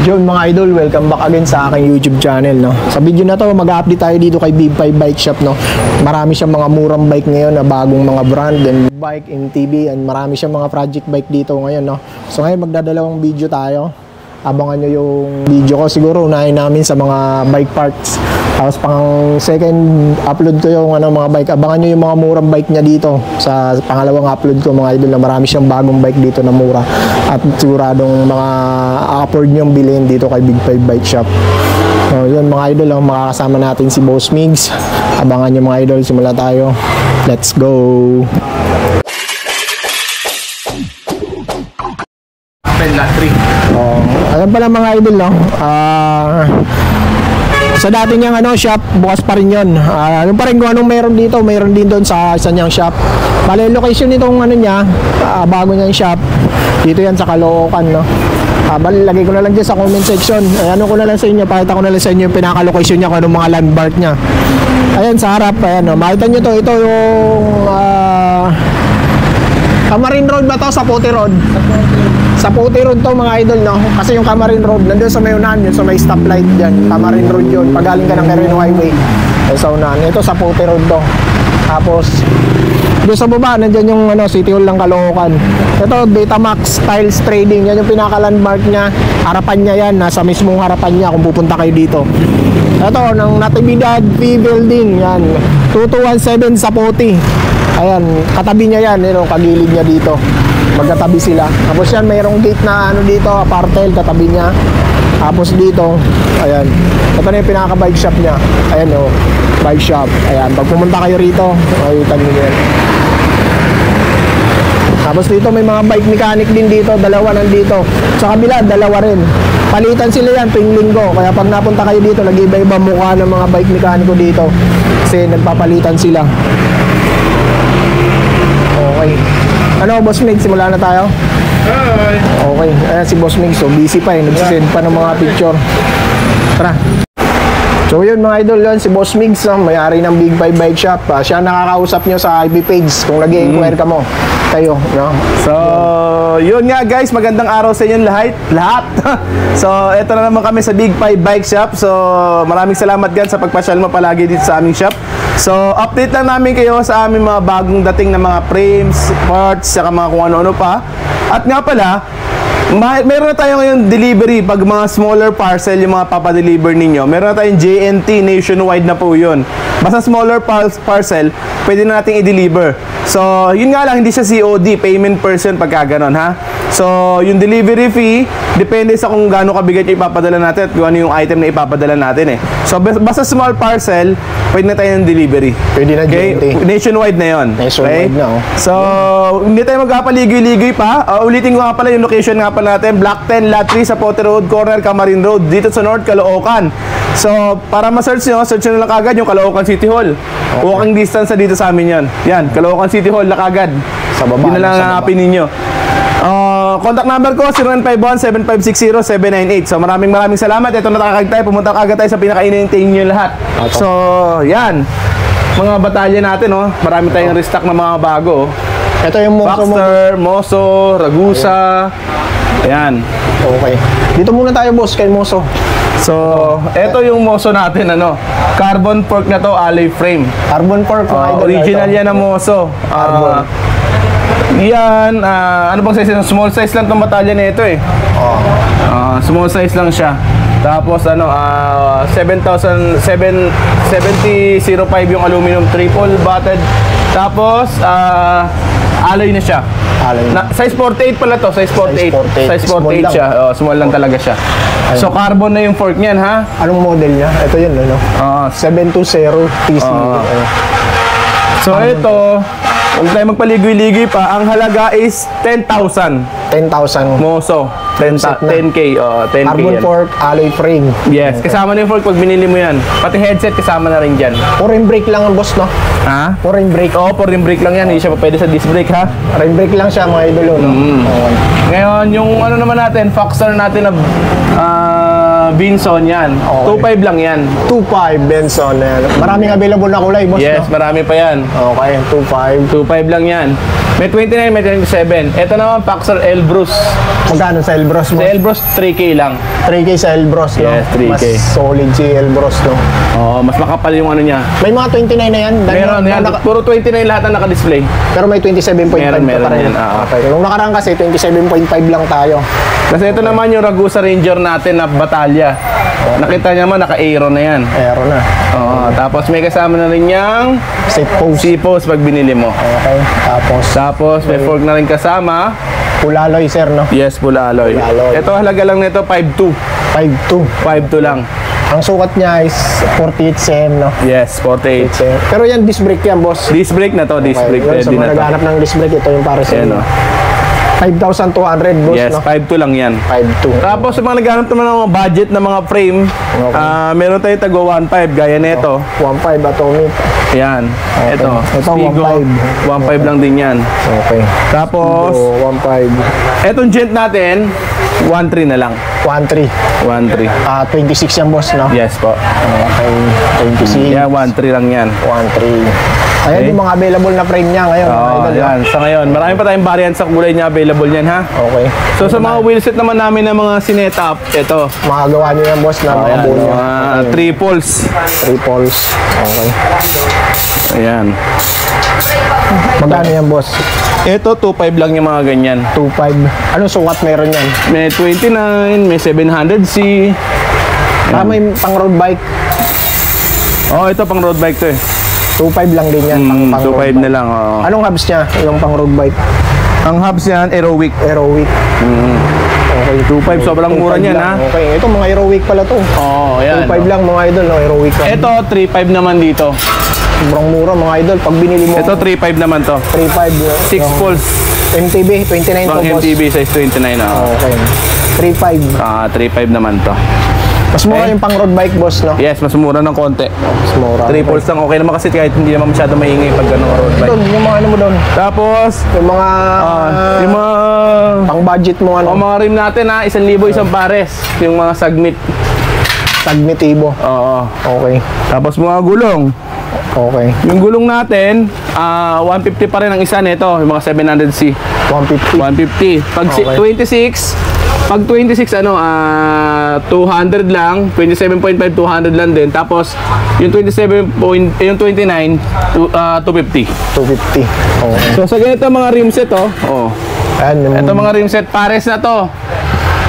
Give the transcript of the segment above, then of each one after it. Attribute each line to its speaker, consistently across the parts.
Speaker 1: John mga idol, welcome back again sa aking YouTube channel, no. Sa video na to, mag-update tayo dito kay Big 5 Bike Shop, no. Marami siyang mga murang bike ngayon na bagong mga brand and bike MTB, and marami siyang mga project bike dito ngayon, no. So ngayon magdadalawang video tayo. Abangan nyo yung video ko. Siguro unahin namin sa mga bike parts. Tapos pang second upload ko yung mga bike. Abangan nyo yung mga murang bike niya dito. Sa pangalawang upload ko mga idol, na marami siyang bagong bike dito na mura. At siguradong mga afford nyong bilhin dito kay Big 5 Bike Shop. So yun mga idol, makakasama natin si Boss Migs. Abangan nyo mga idol, simula tayo. Let's go! Alam pala mga idol, no? Sa dati niyang shop, bukas pa rin yun. Ano pa rin kung anong meron dito, meron din doon sa isa niyang shop. Bale, location nitong niya, bago niyang shop. Dito yan sa Caloocan, no? Bale, lagay ko na lang dyan sa comment section. Ano ko na lang sa inyo, pakita ko na lang sa inyo yung pinaka-location niya, kung anong mga landmark niya. Ayan, sa harap, ayan, no? Makita nyo to, ito yung Camarin Road ba to? Sa Puti Road? Sa Puti Road to mga idol, no? Kasi yung Camarin Road, nandun sa may unahan yun, sa may stoplight dyan. Camarin Road yun, pagaling ka ng Quirino Highway. Sa unahan, ito sa Puti Road to. Tapos, doon sa baba, nandyan yung City Hall ng Caloocan. Ito, Betamax Tiles Trading, yan yung pinaka-landmark niya. Harapan niya yan, nasa mismong harapan niya kung pupunta kayo dito. Ito, ng Natividad P Building, yan. 2217 sa Puti. Ayan, katabi niya yan, kagilid niya dito. Magkatabi sila. Tapos yan, mayroong gate na dito, apartel, katabi niya. Tapos dito, ayan. Ito na yung pinaka-bike shop niya. Ayan bike shop. Ayan, pag pumunta kayo rito, makikita niyo yan. Tapos dito may mga bike mechanic din dito, dalawa nandito. Sa kabila, dalawa rin. Palitan sila yan tuwing linggo. Kaya pag napunta kayo dito, nag-iba-iba mukha ng mga bike mekaniko dito. Kasi nagpapalitan sila. Okay. Boss Mig, simula na tayo?
Speaker 2: Hi!
Speaker 1: Okay, ayan si Boss Mig, so busy pa nagsisend pa ng mga picture. Tara! So yun mga idol, yun si Boss Migs, may-ari ng Big 5 Bike Shop. Siya nakakausap nyo sa IB page kung nag-i-inquire ka mo kayo, no?
Speaker 2: So, yun nga guys, magandang araw sa inyo lahat. So, eto na naman kami sa Big 5 Bike Shop. So, maraming salamat gan sa pagpasyal mo palagi dito sa aming shop. So, update lang namin kayo sa aming mga bagong dating na mga frames, parts, saka mga kung ano-ano pa. At nga pala, meron na tayo ngayon delivery pag mga smaller parcel yung mga papadeliver ninyo. Meron na tayong JNT nationwide na po yun. Basta smaller parcel, pwede na natin i-deliver. So, yun nga lang, hindi siya COD, payment person pagka ganon, ha? So, yung delivery fee, depende sa kung gaano kabigat yung ipapadala natin at kung ano yung item na ipapadala natin, eh. So, basta small parcel, pwede na tayo ng delivery.
Speaker 1: Pwede na JNT.
Speaker 2: Nationwide na yun.
Speaker 1: Nationwide na,
Speaker 2: So, hindi tayo magpapaligoy-ligoy pa. Ulitin ko nga pala yung location nga pala natin. Block 10, Lot 3 sa Puti Road, corner Camarin Road, dito sa North Caloocan. So, para ma-search nyo, search nyo lang kagad yung Caloocan City Hall. Okay. Walking distance na dito sa amin yan. Yan, Caloocan City Hall na kagad.
Speaker 1: Sa baba.
Speaker 2: Yun na lang hanapin ninyo. Contact number ko 0951-7560-798. So maraming salamat. Ito na kagad tayo. Pumunta kagad tayo sa pinaka-inintay nyo lahat. Okay. So, yan. Mga batalya natin, marami tayong restock na mga bago.
Speaker 1: Ito yung Moso.
Speaker 2: Baxter, Moso, Ragusa. Ayan.
Speaker 1: Okay. Dito muna tayo, boss, kay Moso.
Speaker 2: So, ito yung Moso natin, carbon fork na to, alloy frame.
Speaker 1: Carbon fork,
Speaker 2: original yan na Moso.
Speaker 1: Carbon.
Speaker 2: Yan, ano bang size? Small size lang itong batalya na ito, eh. Small size lang siya. Tapos, 7005 yung aluminum triple butted. Tapos, alloy na siya. Size 48 pala to, size 48. Size 48 siya. Small lang talaga siya. Ayun. So carbon na yung fork niyan, ha?
Speaker 1: Anong model niya? Ito yun, 720 TC.
Speaker 2: So ito, huwag tayo magpaligoy-ligoy pa. Ang halaga is 10,000.
Speaker 1: 10,000.
Speaker 2: Moso. 10K. 10K
Speaker 1: Carbon fork, alloy frame.
Speaker 2: Yes, kasama na yung fork pag binili mo yan. Pati headset kasama na rin dyan.
Speaker 1: For rim brake lang ang boss, no?
Speaker 2: Ha?
Speaker 1: For rim brake.
Speaker 2: Oo, for rim brake lang yan. Hindi siya pwede sa disc brake, ha?
Speaker 1: Rim brake lang siya, mga idolo, no?
Speaker 2: Okay. Ngayon, yung naman natin, Foxstar natin na Vinson yan.
Speaker 1: Okay.
Speaker 2: 2.5 lang yan.
Speaker 1: 2.5 Benson. Ayan. Maraming available na kulay, boss.
Speaker 2: Yes,
Speaker 1: No?
Speaker 2: marami pa yan.
Speaker 1: Okay, 2.5.
Speaker 2: 2.5 lang yan. May 29, may 27. Ito naman, Paxor Elbrus.
Speaker 1: Magkano sa Elbros,
Speaker 2: Sa
Speaker 1: boss?
Speaker 2: Elbrus, 3K lang.
Speaker 1: 3K sa Elbros, no?
Speaker 2: Yes, 3K.
Speaker 1: Mas solid si Elbros, no?
Speaker 2: Oo, mas makapal yung ano niya.
Speaker 1: May mga 29 na yan.
Speaker 2: Meron yan. Puro 29 lahat ang naka-display.
Speaker 1: Pero may 27.5
Speaker 2: Meron
Speaker 1: pa rin.
Speaker 2: yan, oo.
Speaker 1: Okay. Nung nakaraan kasi, 27.5 lang tayo.
Speaker 2: Kasi ito naman yung Ragusa Ranger natin na batalya. Nakita niya naman, naka-aero na yan.
Speaker 1: Aero na.
Speaker 2: Oo, tapos may kasama na rin yung
Speaker 1: Safe pose.
Speaker 2: C-pose pag binili mo.
Speaker 1: Okay.
Speaker 2: Tapos may fork na rin kasama.
Speaker 1: Pulaloy, sir, no?
Speaker 2: Yes, full alloy.
Speaker 1: Full alloy.
Speaker 2: Ito halaga lang nito 5.2.
Speaker 1: 5.2.
Speaker 2: 5.2 lang.
Speaker 1: Ang sukat niya is 48 cm, no?
Speaker 2: Yes, 48.
Speaker 1: cm. Pero yan, disc brake yan, boss.
Speaker 2: Disc brake na to, disc brake
Speaker 1: Yun, sa
Speaker 2: ready
Speaker 1: mga
Speaker 2: na to.
Speaker 1: naghahanap ng disc brake, ito yung para sa
Speaker 2: Ayan
Speaker 1: inyo.
Speaker 2: o.
Speaker 1: 5,200, boss,
Speaker 2: Yes,
Speaker 1: no?
Speaker 2: 5.2 lang yan.
Speaker 1: 5.2.
Speaker 2: Tapos sa mga naghahanap naman ng mga budget na mga frame, meron tayo tago 1.5 gaya nito.
Speaker 1: 1.5 atomic.
Speaker 2: Yan. Ito.
Speaker 1: Ito,
Speaker 2: Spigo.
Speaker 1: 1.5.
Speaker 2: 1.5 lang din yan.
Speaker 1: Okay.
Speaker 2: Tapos,
Speaker 1: So, 1.5.
Speaker 2: etong gent natin, 1.3 na lang.
Speaker 1: 1.3.
Speaker 2: 1.3.
Speaker 1: 26 yan, boss, no?
Speaker 2: Yes po.
Speaker 1: Okay. 26.
Speaker 2: Yan, 1.3 lang yan.
Speaker 1: 1.3. Ayan
Speaker 2: Okay.
Speaker 1: yung mga available na frame niya ngayon. mga
Speaker 2: Oo,
Speaker 1: idol, no?
Speaker 2: yan. Sa ngayon, marami pa tayong variant sa kulay niya available yan, ha?
Speaker 1: Okay.
Speaker 2: So, sa mga wheelset naman namin ng mga sinet-up, ito.
Speaker 1: Makagawa niyo yan, boss, na mga
Speaker 2: Ayan,
Speaker 1: buo niya.
Speaker 2: mga triples.
Speaker 1: Triples. Okay.
Speaker 2: Ayan.
Speaker 1: Magkano yan, boss?
Speaker 2: Ito, 2.5 lang yung mga ganyan.
Speaker 1: 2.5. Anong sukat meron yan?
Speaker 2: May 29, may 700C.
Speaker 1: May pang road bike.
Speaker 2: Oh, ito pang road bike to eh.
Speaker 1: 2.5 lang din yan. Pang road
Speaker 2: 2.5
Speaker 1: bike.
Speaker 2: na lang. Oo.
Speaker 1: Anong hubs niya? Yung pang road bike.
Speaker 2: Ang hubs yan, Aerowick.
Speaker 1: Aerowick. Okay.
Speaker 2: 2.5, sobrang mura
Speaker 1: 2.5
Speaker 2: niyan,
Speaker 1: lang.
Speaker 2: ha?
Speaker 1: Okay. Ito mga Aerowick pala to.
Speaker 2: Oo, yan.
Speaker 1: 2.5 lang mga idol, no? Aerowick lang.
Speaker 2: Ito, 3.5 naman dito.
Speaker 1: Sobrang mura mga idol. Pag binili mo,
Speaker 2: Ito, 3.5 naman to.
Speaker 1: 3.5.
Speaker 2: 6 poles.
Speaker 1: MTB, 29 to,
Speaker 2: Pang
Speaker 1: boss.
Speaker 2: MTB size 29 na.
Speaker 1: Okay. 3.5.
Speaker 2: 3.5 naman to.
Speaker 1: Mas mura
Speaker 2: Okay.
Speaker 1: yung pang road bike, boss, no?
Speaker 2: Yes, mas mura ng konti.
Speaker 1: Mas mura.
Speaker 2: 3 poles lang okay naman kasi kahit hindi naman masyado maingay pag gano'ng road bike.
Speaker 1: Doon, yung mga ano mo doon.
Speaker 2: Tapos,
Speaker 1: Yung mga
Speaker 2: yung mga
Speaker 1: pang budget mo, ano?
Speaker 2: mga rim natin ha, 1,000 isang pares. Yung mga sagmit.
Speaker 1: Tagnitibo.
Speaker 2: Oo.
Speaker 1: Okay.
Speaker 2: Tapos mga gulong.
Speaker 1: Okay.
Speaker 2: Yung gulong natin, 150 pa rin ang isa nito, yung mga 700C.
Speaker 1: 150.
Speaker 2: 150. Pag
Speaker 1: Okay.
Speaker 2: 26 ano, 200 lang, 27.5 200 lang din. Tapos yung 29 250.
Speaker 1: 250. Okay.
Speaker 2: So sa ganito mga rim set
Speaker 1: Ayan, yung
Speaker 2: ito mga rim set pares na to.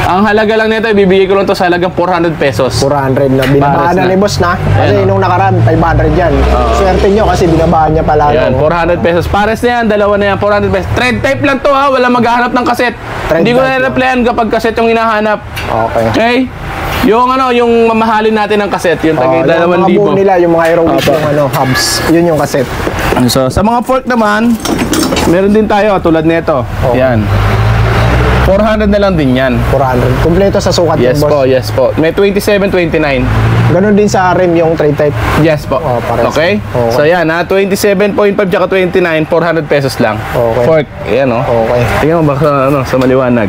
Speaker 2: Ang halaga lang nito, ibibigay ko lang to sa halagang 400 pesos.
Speaker 1: 400 na. Binabaan
Speaker 2: Pares
Speaker 1: na
Speaker 2: na.
Speaker 1: ni boss na. Kasi
Speaker 2: Ayan,
Speaker 1: nung nakaraan, 500 yan. Swerte nyo kasi binabaan niya pala.
Speaker 2: Yan,
Speaker 1: no?
Speaker 2: 400 pesos. Pares na yan, dalawa na yan, 400 pesos. Thread type lang to ha, wala maghahanap ng kaset.
Speaker 1: Thread
Speaker 2: Hindi ko
Speaker 1: type
Speaker 2: na-replyan kapag kaset yung hinahanap.
Speaker 1: Okay.
Speaker 2: Okay? Yung ano, yung mamahalin natin ng kaset, yung
Speaker 1: Oh,
Speaker 2: tagay
Speaker 1: yung mga buo
Speaker 2: 2,000.
Speaker 1: nila, yung mga Aerowick,
Speaker 2: Opo.
Speaker 1: yung ano, hubs. Yun yung cassette.
Speaker 2: So, sa mga fork naman, meron din tayo tulad nito. Yan. 400 na lang din yan.
Speaker 1: 400. Kompleto sa sukat
Speaker 2: Yes
Speaker 1: yung boss.
Speaker 2: po, yes po. May 27, 29.
Speaker 1: Ganun din sa rim yung trade type.
Speaker 2: Yes po.
Speaker 1: Oh, pares.
Speaker 2: Okay?
Speaker 1: Okay.
Speaker 2: So yan ha, 27.5 tsaka 29, 400 pesos lang.
Speaker 1: Okay.
Speaker 2: Fork, yan o.
Speaker 1: Okay.
Speaker 2: Tingnan mo baka ano, sa maliwanag.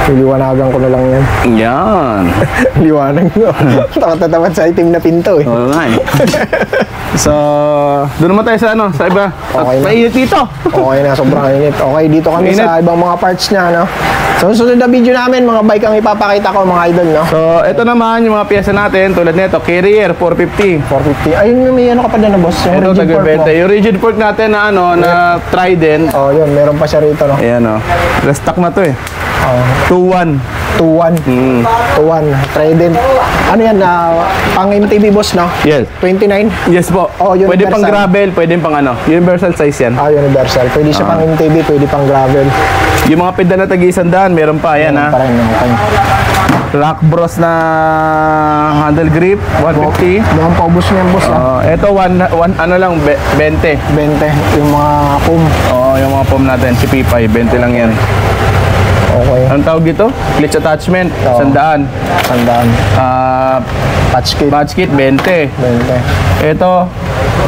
Speaker 1: Liwanagan ko na lang yan.
Speaker 2: Yan.
Speaker 1: Liwanag nyo. Takot sa itim na pinto eh.
Speaker 2: Oo nga eh. So, doon naman tayo sa ano, sa iba.
Speaker 1: Okay na.
Speaker 2: Mainit dito.
Speaker 1: Okay na, sobrang init. Okay, dito kami
Speaker 2: Init.
Speaker 1: sa ibang mga parts niya, no? So, susunod na video namin, mga bike ang ipapakita ko, mga idol, no?
Speaker 2: So, ito naman yung mga piyesa natin tulad nito, Carrier 450.
Speaker 1: 450. Ayun yung may ano ka pa dyan na boss. Yung
Speaker 2: Ito
Speaker 1: rigid fork mo.
Speaker 2: taga-benta. Yung rigid fork natin na ano, na Trident.
Speaker 1: Oh, yun, meron pa siya rito, no?
Speaker 2: Ayan o. Restock na to eh.
Speaker 1: Oh,
Speaker 2: 2-1.
Speaker 1: 2-1. 2-1. Trident. Ano yan, pang MTB boss, no?
Speaker 2: Yes.
Speaker 1: 29.
Speaker 2: Yes po.
Speaker 1: Oh, universal.
Speaker 2: Pwede pang gravel, pwede pang ano. Universal size yan.
Speaker 1: Universal. Pwede siya pang MTB, pwede pang gravel.
Speaker 2: Yung mga pedal na tagi-100, meron pa. Ayan ha.
Speaker 1: Pa rin, okay.
Speaker 2: Rock Bros na handle grip, 150.
Speaker 1: Mukhang paubos niya yan, boss, no?
Speaker 2: Ito, ano lang, 20.
Speaker 1: 20. Yung mga pum.
Speaker 2: Oo, yung mga foam natin, si P5, 20 lang yan.
Speaker 1: Okay.
Speaker 2: Anong tawag dito? Clutch attachment,
Speaker 1: Oo.
Speaker 2: 100.
Speaker 1: Sandaan. Touch kit.
Speaker 2: Batch kit, 20.
Speaker 1: 20.
Speaker 2: Ito,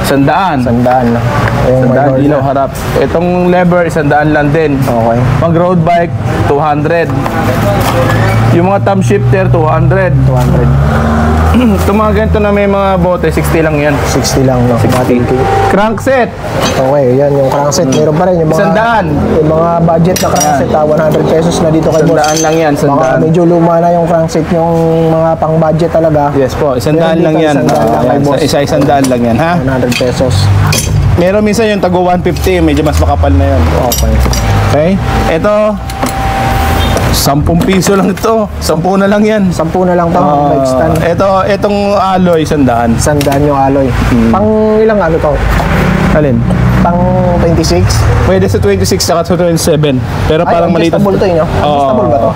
Speaker 2: 100.
Speaker 1: Sandaan, no? Yung may
Speaker 2: 100
Speaker 1: door
Speaker 2: ilaw
Speaker 1: na.
Speaker 2: harap. Itong lever, 100 lang din.
Speaker 1: Okay.
Speaker 2: Pag road bike, 200. Yung mga thumb shifter, 200.
Speaker 1: 200.
Speaker 2: Itong mga ganito na may mga bote, 60 lang yan.
Speaker 1: 60 lang, no?
Speaker 2: 60. Crankset,
Speaker 1: Okay, yan yung crankset. Meron pa rin yung mga...
Speaker 2: 100.
Speaker 1: Yung mga budget na crankset, 100 pesos na dito kay boss.
Speaker 2: 100 lang yan,
Speaker 1: Baka
Speaker 2: 100.
Speaker 1: medyo luma na yung crankset yung mga pang-budget talaga.
Speaker 2: Yes po, 100 lang yan.
Speaker 1: 100 lang kay boss.
Speaker 2: Isa-100 lang yan, ha?
Speaker 1: 100 pesos.
Speaker 2: Meron minsan yung tago 150, medyo mas makapal na yun.
Speaker 1: Okay.
Speaker 2: Okay? Ito, 10 piso lang ito. 10 na lang yan.
Speaker 1: 10 na lang to, bike stand.
Speaker 2: Itong alloy, 100.
Speaker 1: 100 yung alloy. Pang ilang ano to?
Speaker 2: Alin?
Speaker 1: Pang 26?
Speaker 2: Pwede sa 26 saka sa 27. Pero parang maliit.
Speaker 1: Adjustable to, no? Adjustable ba to?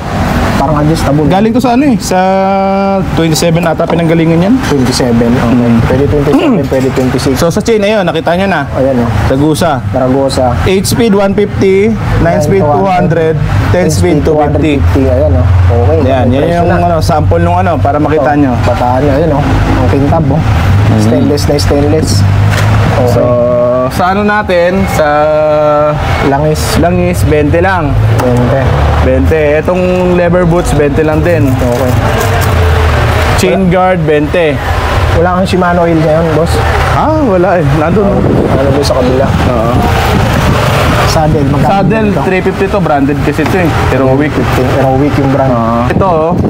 Speaker 1: Parang adjustable.
Speaker 2: Galing to sa ano eh, sa 27 ata pinanggalingan yan.
Speaker 1: 27, okay. Pwede 27, pwede 26.
Speaker 2: So sa chain na yun, nakita nyo na.
Speaker 1: Ayan, no?
Speaker 2: Tagusa.
Speaker 1: Zaragoza.
Speaker 2: 8 speed 150, 9 speed 200, 10 speed 250.
Speaker 1: 250, ayan, no? Okay.
Speaker 2: Yan, yan yung ano, sample nung ano para makita nyo.
Speaker 1: Bataan nyo, ayan, no? Ang kintab, oh. Stainless na stainless. Okay.
Speaker 2: So sa ano natin, sa langis 20 lang. 20. Etong lever boots 20 lang din.
Speaker 1: Okay.
Speaker 2: Chain guard 20.
Speaker 1: Wala kang Shimano oil ngayon, boss?
Speaker 2: Wala eh. Nandun.
Speaker 1: Ano doon sa kabila?
Speaker 2: Oo.
Speaker 1: Saddle, magkano?
Speaker 2: Saddle,
Speaker 1: dito?
Speaker 2: 350 to. Branded kasi ito eh. Heroic.
Speaker 1: Heroic yung brand.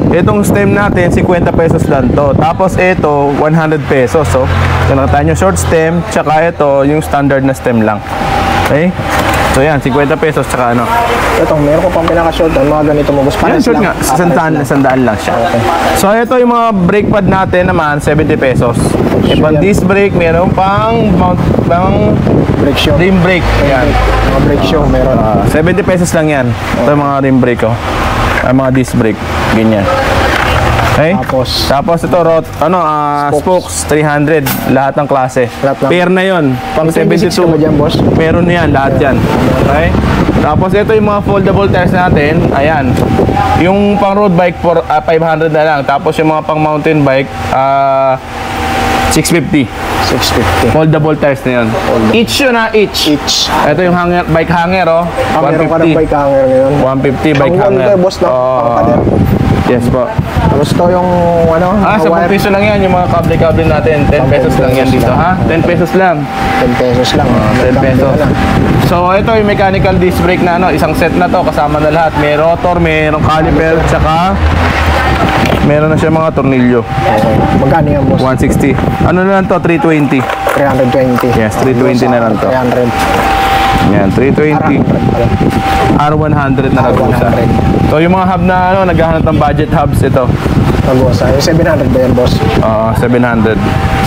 Speaker 2: Itong stem natin, 50 pesos lang to. Tapos ito, 100 pesos. So, nakita nyo short stem, tsaka ito, yung standard na stem lang. Okay? So yan, 50 pesos tsaka ano.
Speaker 1: Ito, meron ko pang pinaka-short. Ang mga ganito mo, boss.
Speaker 2: Yan, short nga. Sandaan lang siya.
Speaker 1: Okay.
Speaker 2: So ito yung mga brake pad natin naman, 70 pesos. Pang disc brake, meron pang
Speaker 1: Brake show.
Speaker 2: rim brake. Yan.
Speaker 1: Mga brake show, meron.
Speaker 2: 70 pesos lang yan. Ito yung mga rim brake, oh. Mga disc brake. Ganyan. Okay? Tapos ito, spokes, 300. Lahat ng klase.
Speaker 1: Lahat lang.
Speaker 2: Pair na yon. Pang 72.
Speaker 1: ka ba dyan, boss?
Speaker 2: Meron na yan, lahat yan. Okay? Tapos ito yung mga foldable tires natin. Ayan. Yung pang road bike, 500 na lang. Tapos yung mga pang mountain bike, 650.
Speaker 1: 650.
Speaker 2: Foldable tires na yun. Each yun ha, each. Ito yung bike hanger, oh.
Speaker 1: Meron ka ng bike hanger ngayon.
Speaker 2: 150 bike
Speaker 1: Pang
Speaker 2: hanger.
Speaker 1: wall boss, no? Pang pader.
Speaker 2: Yes po.
Speaker 1: Tapos ito yung, ano,
Speaker 2: 10
Speaker 1: wire.
Speaker 2: piso lang yan, yung mga kable-kable natin. 10 pesos lang yan dito, ha? 10 pesos lang.
Speaker 1: 10 pesos lang.
Speaker 2: 10 pesos. So, ito yung mechanical disc brake na, ano, isang set na to, kasama na lahat. May rotor, mayroong caliper, tsaka meron na siya mga tornilyo.
Speaker 1: Okay. Magkano yan, boss?
Speaker 2: 160. Ano na lang to? 320.
Speaker 1: 320.
Speaker 2: Yes, 320 na lang to.
Speaker 1: 300.
Speaker 2: Yan, 320. R100 na Ragusa. So, yung mga hub na, ano, naghahanap ng budget hubs, ito.
Speaker 1: Ragusa. Yung 700 ba yan, boss?
Speaker 2: 700.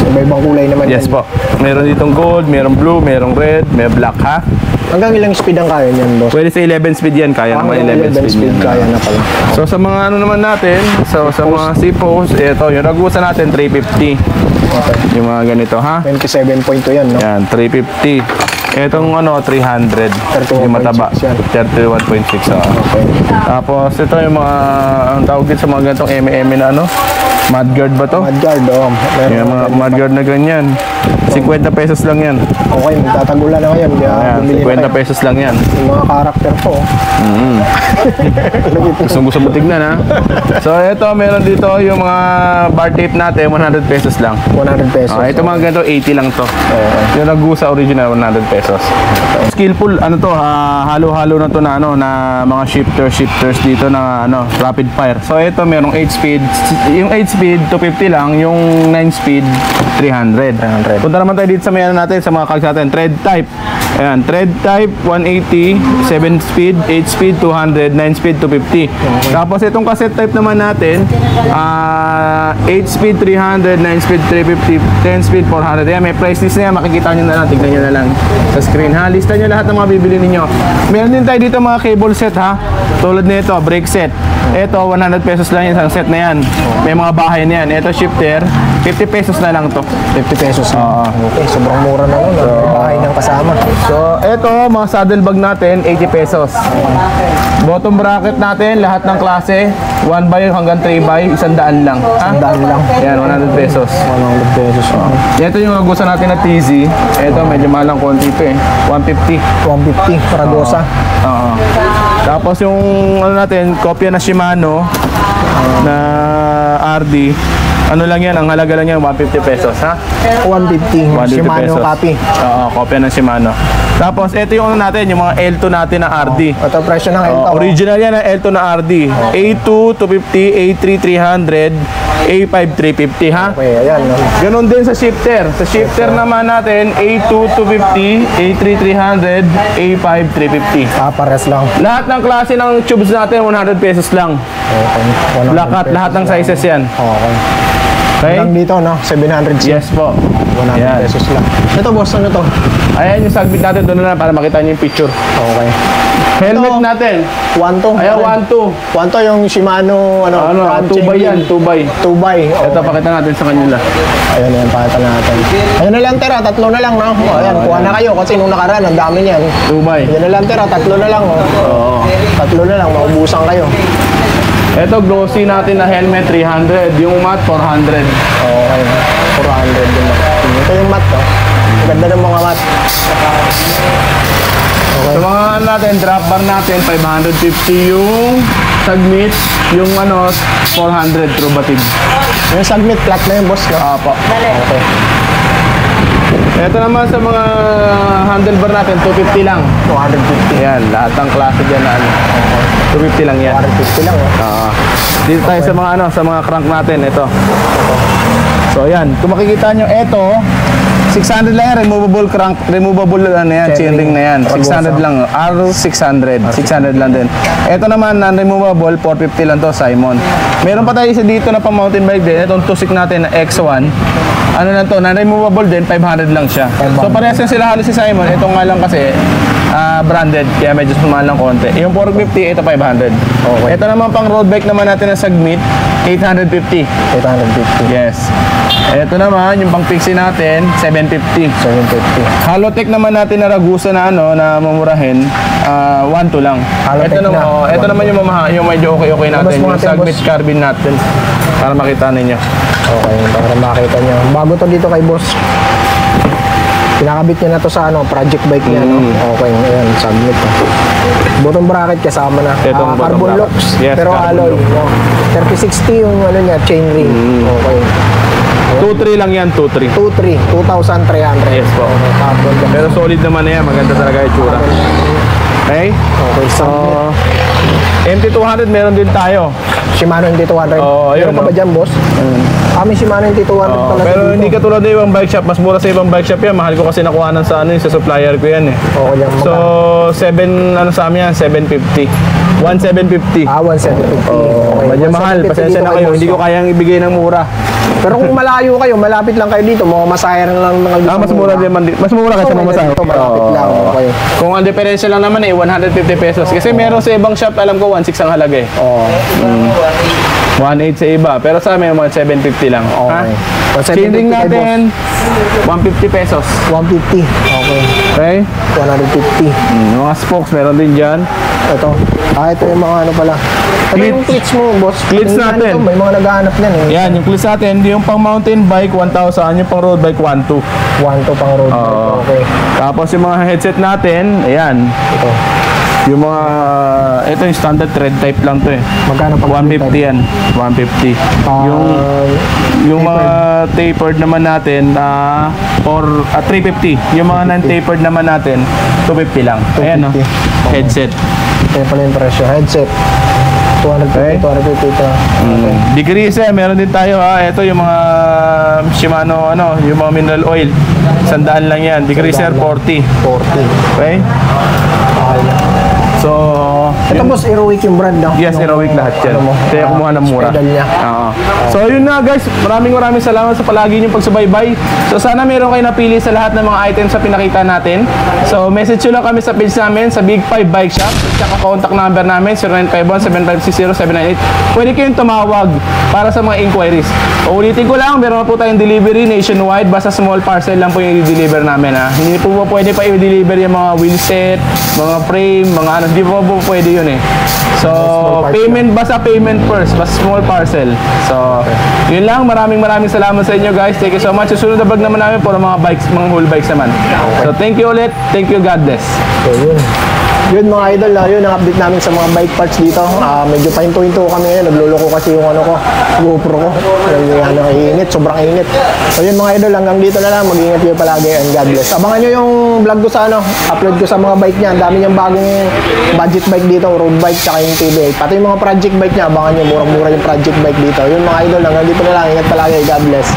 Speaker 1: Iba-ibang kulay naman
Speaker 2: Yes
Speaker 1: yan.
Speaker 2: po. Meron ditong gold, merong blue, merong red, may black, ha?
Speaker 1: Hanggang ilang speed ang kaya niyan, boss?
Speaker 2: Pwede sa 11 speed yan, kaya naman 11 speed yan.
Speaker 1: kaya na pala.
Speaker 2: So sa mga ano naman natin, so sa mga C-post, ito, yung Ragusa natin, 350.
Speaker 1: Okay.
Speaker 2: Yung mga ganito, ha?
Speaker 1: 27.2 yan, no?
Speaker 2: Yan, 350. Etong ano, 300.
Speaker 1: 31.6
Speaker 2: Yung mataba.
Speaker 1: yan.
Speaker 2: 31.6,
Speaker 1: Okay.
Speaker 2: Tapos ito yung mga, ang tawag din sa mga ganitong M&M na ano, mudguard ba to?
Speaker 1: Mudguard, oh.
Speaker 2: Yung mga mudguard na ganyan. 50 pesos lang yan.
Speaker 1: Okay, magtatagulan na ngayon.
Speaker 2: Ayan,
Speaker 1: Bumili na
Speaker 2: 50
Speaker 1: kayo.
Speaker 2: pesos lang yan.
Speaker 1: Yung mga karakter po.
Speaker 2: Gusto mo tignan, ha? So ito, meron dito yung mga bar tape natin, 100 pesos lang.
Speaker 1: 100 pesos.
Speaker 2: Ito mga ganito, 80 lang to. Yung Ragusa original, 100 pesos. Skillful, ano to, halo-halo na to na, ano, na mga shifters dito na ano, rapid fire. So ito, merong 8 speed. Yung 8 speed, 250 lang. Yung 9 speed, 300. Punta naman tayo dito sa may ano natin, sa mga cogs natin. Tread type. Ayan, tread type, 180, 7 speed, 8 speed, 200, 9 speed, 250. Tapos itong cassette type naman natin, 8 speed, 300, 9 speed, 350, 10 speed, 400. Ayan, may price list na yan. Makikita nyo na lang, tignan nyo na lang sa screen, ha? Lista nyo lahat ng mga bibili ninyo. Meron din tayo dito mga cable set, ha? Tulad nito, brake set. Ito, 100 pesos lang yung isang set na yan. May mga bahay na yan. Ito, shifter, 50 pesos na lang to.
Speaker 1: 50 pesos na. Okay, sobrang mura na nun. May bahay ng kasama.
Speaker 2: So, ito, mga saddle bag natin, 80 pesos. Bottom bracket natin, lahat ng klase, 1 by hanggang 3 by, 100 lang. Ha?
Speaker 1: 100 lang.
Speaker 2: Yan, 100 pesos.
Speaker 1: 100 pesos.
Speaker 2: Ito yung nagustuhan natin na TZ. Ito, medyo mahal lang konti ito eh. 150.
Speaker 1: 150, Paragosa.
Speaker 2: Oo. Tapos yung ano natin, kopya na Shimano, na RD. Ano lang yan, ang halaga lang yan 150 pesos, ha?
Speaker 1: 150.
Speaker 2: 150
Speaker 1: Shimano
Speaker 2: pesos.
Speaker 1: copy.
Speaker 2: Oo, kopya ng Shimano. Tapos ito yung ano natin, yung mga L2 natin na RD.
Speaker 1: Ito presyo ng L2.
Speaker 2: Original yan ang L2 na RD. A2 250, A3 300, A5 350, ha?
Speaker 1: Okay, ayan. No?
Speaker 2: Ganon din sa shifter. Sa shifter naman natin, A2 250, A3 300, A5 350.
Speaker 1: Pares lang.
Speaker 2: Lahat ng klase ng tubes natin, 100 pesos lang.
Speaker 1: Okay. 100
Speaker 2: Lahat,
Speaker 1: pesos
Speaker 2: lahat ng
Speaker 1: lang.
Speaker 2: sizes yan.
Speaker 1: Okay.
Speaker 2: Okay?
Speaker 1: Hanggang dito, no? 700
Speaker 2: Yes po.
Speaker 1: 100
Speaker 2: Yan.
Speaker 1: pesos lang. Ito, boss, ano to?
Speaker 2: Ayan yung sagbit natin doon na para makita niyo yung picture.
Speaker 1: Okay.
Speaker 2: Helmet
Speaker 1: Ito,
Speaker 2: natin.
Speaker 1: 1-2.
Speaker 2: Ayan, 1-2.
Speaker 1: 1-2 yung Shimano,
Speaker 2: Ano,
Speaker 1: front
Speaker 2: 2 by
Speaker 1: chain
Speaker 2: yan,
Speaker 1: wheel.
Speaker 2: 2 by.
Speaker 1: 2 by.
Speaker 2: Ito, pakita natin sa kanila.
Speaker 1: Ayun, ayan, pakita natin. Ayun na lang, tira. 3 na lang, no? Ayan, kuha na kayo kasi nung nakaraan, ang dami niyan.
Speaker 2: 2 by.
Speaker 1: Ayun na lang, tira. 3 na lang, oh.
Speaker 2: Oo.
Speaker 1: 3 na lang, maubusan kayo.
Speaker 2: Ito, glossy natin na helmet, 300. Yung mat, 400.
Speaker 1: Okay. 400 din. Ito yung mat, oh. Ang ganda ng mga mat.
Speaker 2: Sa mga ano natin, drop bar natin, 550 yung submit, yung ano, 400 true batid.
Speaker 1: Yung submit flat na yung boss, no?
Speaker 2: Apo.
Speaker 1: Okay.
Speaker 2: Ito naman sa mga handlebar natin, 250 lang.
Speaker 1: 250.
Speaker 2: Yan, lahat ng klase dyan na ano. 250 lang yan.
Speaker 1: 250 lang, oh.
Speaker 2: Dito tayo sa mga ano, sa mga crank natin, ito. So yan, kung makikita nyo, ito 600 lang yan, removable crank, removable ano yan, chainring na yan. 600 lang, R600, 600 lang din. Ito naman, non-removable, 450 lang to, Simon. Meron pa tayo isa dito na pang mountain bike din, itong Tusik natin na X1. Ano lang to, non-removable din, 500 lang siya. So parehas na sila halos si Simon, ito nga lang kasi branded, kaya medyo sumahal lang konti. Yung 450, ito 500.
Speaker 1: Okay.
Speaker 2: Ito naman pang road bike naman natin na Sagmit, 850.
Speaker 1: 850.
Speaker 2: Yes. Ito naman, yung pang pixie natin, 750.
Speaker 1: 750.
Speaker 2: Halotech naman natin na Ragusa na ano, na mamurahin, 1-2 lang.
Speaker 1: Halotech
Speaker 2: ito naman,
Speaker 1: na,
Speaker 2: ito naman yung yung medyo okay natin,
Speaker 1: Labas mo
Speaker 2: yung
Speaker 1: natin,
Speaker 2: Sagmit
Speaker 1: boss.
Speaker 2: carbine natin. Para makita ninyo.
Speaker 1: Okay, para makita nyo. Bago to dito kay boss. Pinakabit niya na to sa ano, project bike niya, no? Okay, ayan, submit. Bottom bracket kasama na.
Speaker 2: Itong bottom
Speaker 1: Carbon
Speaker 2: bracket.
Speaker 1: locks,
Speaker 2: Yes,
Speaker 1: pero
Speaker 2: carbon
Speaker 1: alloy.
Speaker 2: lock.
Speaker 1: No? 3060 yung ano niya, chain ring. Okay.
Speaker 2: 2-3 lang yan, 2-3.
Speaker 1: 2.3, 2,300.
Speaker 2: Yes po.
Speaker 1: Okay, carbon lock.
Speaker 2: Pero solid naman na yan, maganda talaga yung tsura. Okay?
Speaker 1: Okay,
Speaker 2: So,
Speaker 1: submit.
Speaker 2: MT200 meron din tayo.
Speaker 1: Shimano NT200.
Speaker 2: Oo, ayun,
Speaker 1: Meron pa ba
Speaker 2: no?
Speaker 1: dyan, boss? May Shimano NT200 pala
Speaker 2: Pero
Speaker 1: dito.
Speaker 2: hindi katulad ng ibang bike shop, mas mura sa ibang bike shop yan. Mahal ko kasi nakuhanan sa ano, sa supplier ko yan eh.
Speaker 1: Okay lang.
Speaker 2: So, 7, ano sa amin yan, 750. 1,750.
Speaker 1: 1,750.
Speaker 2: Oh, medyo mahal.
Speaker 1: 1,750
Speaker 2: Pasensya
Speaker 1: dito
Speaker 2: na
Speaker 1: kay
Speaker 2: kayo,
Speaker 1: boss,
Speaker 2: hindi ko
Speaker 1: no?
Speaker 2: kayang ibigay ng mura.
Speaker 1: Pero kung malayo kayo, malapit lang kayo dito, mga masaya lang mga dito.
Speaker 2: Mas mura din man, mas mura kasi
Speaker 1: Okay,
Speaker 2: mamasahe.
Speaker 1: dito, malapit lang. Okay.
Speaker 2: Kung ang diferensya lang naman eh, 150 pesos. Kasi meron sa ibang shop, alam ko 1,600 ang halaga eh.
Speaker 1: Oh,
Speaker 2: 1,800 sa iba. Pero sa amin, mga 750 lang.
Speaker 1: okay.
Speaker 2: Ha?
Speaker 1: So,
Speaker 2: Chain ring
Speaker 1: 750 kay
Speaker 2: natin, 150 pesos.
Speaker 1: 150. Okay.
Speaker 2: Okay?
Speaker 1: 150.
Speaker 2: Mga spokes, meron din dyan.
Speaker 1: Ito. Ito yung mga ano pala. Ito yung clits mo, boss.
Speaker 2: Clits
Speaker 1: Tingnan
Speaker 2: natin.
Speaker 1: nito, may mga naghahanap yan eh.
Speaker 2: Yan, yung clips natin, yung pang mountain bike, 1,000. Yung pang road bike, 1,200.
Speaker 1: 1 to pang road bike.
Speaker 2: Oo.
Speaker 1: Okay.
Speaker 2: Tapos yung mga headset natin, ayan.
Speaker 1: Ito.
Speaker 2: Yung mga, ito yung standard thread type lang to eh.
Speaker 1: Magkano pag
Speaker 2: 150 yan. 150. Yung mga tapered naman natin, 350. Yung mga non-tapered naman natin, 250 lang. Ayan no.
Speaker 1: 250.
Speaker 2: Headset.
Speaker 1: Ito pala yung presyo. Headset. 250,
Speaker 2: Okay.
Speaker 1: 250 ito.
Speaker 2: Degrees eh, meron din tayo ha. Ito yung mga Shimano, ano, yung mga mineral oil. 100 lang yan. Degreaser 40.
Speaker 1: 40.
Speaker 2: Okay? So,
Speaker 1: Ito boss, Heroic yung brand no?
Speaker 2: yes, Heroic lahat yan.
Speaker 1: Ano mo?
Speaker 2: Kaya kumuha ng mura.
Speaker 1: Pedal niya.
Speaker 2: Oo. So, yun na guys. Maraming salamat sa palagi niyong pagsubaybay. So, sana meron kayo napili sa lahat ng mga items sa pinakita natin. So, message nyo lang kami sa page namin sa Big 5 Bike Shop. At saka contact number namin 0951-7560-798. Pwede kayong tumawag para sa mga inquiries. Uulitin ko lang, meron po tayong delivery nationwide. Basta small parcel lang po yung i-deliver namin ha. Hindi po pwede pa i-deliver yung mga wheelset, mga frame, mga ano. Hindi po pwede yun eh. So,
Speaker 1: Small parcel.
Speaker 2: payment, basta payment first, basta small parcel. So, yun lang. Maraming salamat sa inyo guys. Thank you so much. Susunod na vlog naman namin for mga bikes, mga whole bikes naman. So, thank you ulit. Thank you. God bless.
Speaker 1: So yun. Yun mga idol, yun ang update namin sa mga bike parts dito. Medyo pahinto-hinto kami ngayon. Nagluloko kasi yung ano ko, GoPro ko. Init, sobrang init. So yun mga idol, hanggang dito na lang. Mag-ingat kayo palagi and God bless. Abangan nyo yung vlog ko sa upload ko sa mga bike niya. Ang dami niyang bagong budget bike dito, road bike, tsaka yung TB8. Pati yung mga project bike niya, abangan nyo, murang-mura yung project bike dito. Yun mga idol, hanggang dito na lang. Ingat palagi, God bless.